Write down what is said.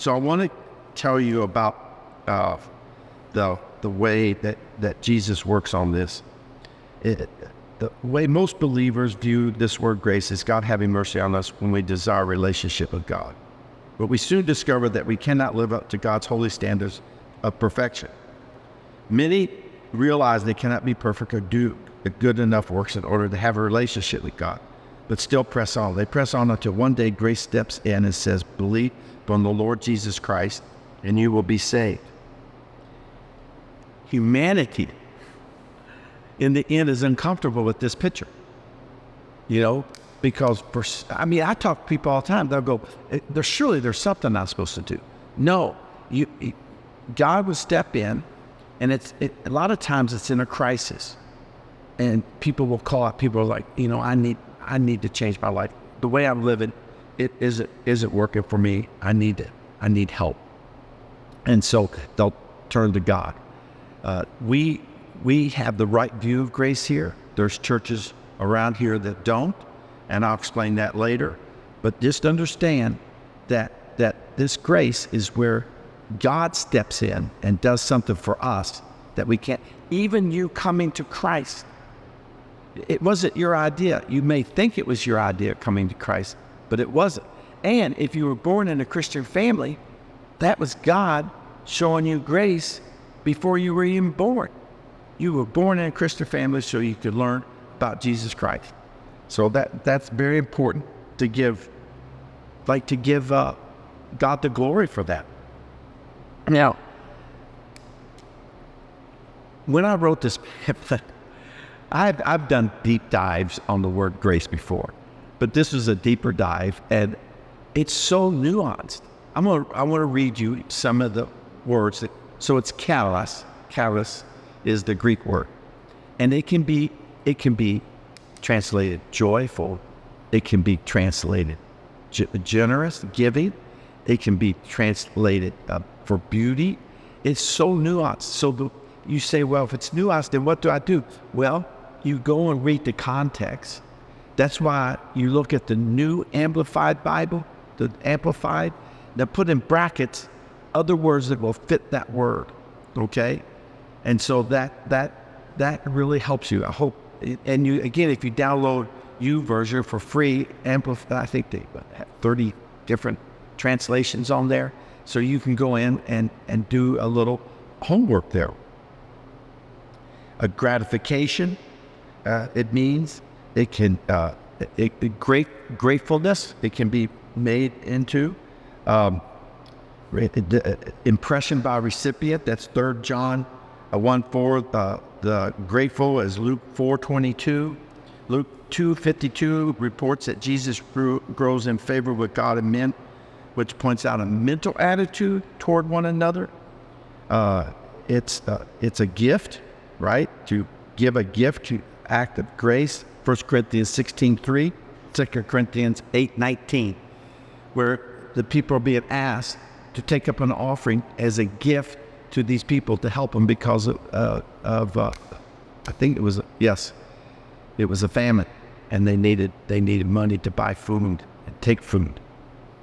So I want to tell you about the way that Jesus works on this. The way most believers view this word grace is God having mercy on us when we desire a relationship with God. But we soon discover that we cannot live up to God's holy standards of perfection. Many realize they cannot be perfect or do good enough works in order to have a relationship with God, but still press on. They press on until one day grace steps in and says, believe on the Lord Jesus Christ and you will be saved. Humanity, in the end, is uncomfortable with this picture, because I talk to people all the time. They'll go, surely there's something I'm supposed to do. No, God will step in, and a lot of times it's in a crisis, and people will call out. People are like, I need to change my life. The way I'm living, it isn't working for me. I need help, and so they'll turn to God. We have the right view of grace here. There's churches around here that don't, and I'll explain that later. But just understand that this grace is where God steps in and does something for us that we can't. Even you coming to Christ, it wasn't your idea. You may think it was your idea coming to Christ, but it wasn't. And if you were born in a Christian family, that was God showing you grace before you were even born. You were born in a Christian family so you could learn about Jesus Christ. So that's very important to give God the glory for that. Now, when I wrote this pamphlet, I've done deep dives on the word grace before, but this was a deeper dive, and it's so nuanced. I want to read you some of the words. So it's kalos. Kalos is the Greek word, and it can be translated joyful. It can be translated generous, giving. It can be translated for beauty. It's so nuanced. So you say, well, if it's nuanced, then what do I do? Well, you go and read the context. That's why you look at the New Amplified Bible, the Amplified. Now put in brackets other words that will fit that word. Okay. And so that really helps you. I hope, and you, again, if you download YouVersion for free, I think they have 30 different translations on there, so you can go in and do a little homework there. A gratification, it means it can gratefulness. It can be made into impression by recipient. That's 3 John 1:4, the grateful is Luke 4:22. Luke 2:52 reports that Jesus grows in favor with God and men, which points out a mental attitude toward one another. It's a gift, right? To give a gift, to act of grace. 1 Corinthians 16:3, 2 Corinthians 8:19, where the people are being asked to take up an offering as a gift to these people to help them because of I think it was a famine, and they needed money to buy food and take food.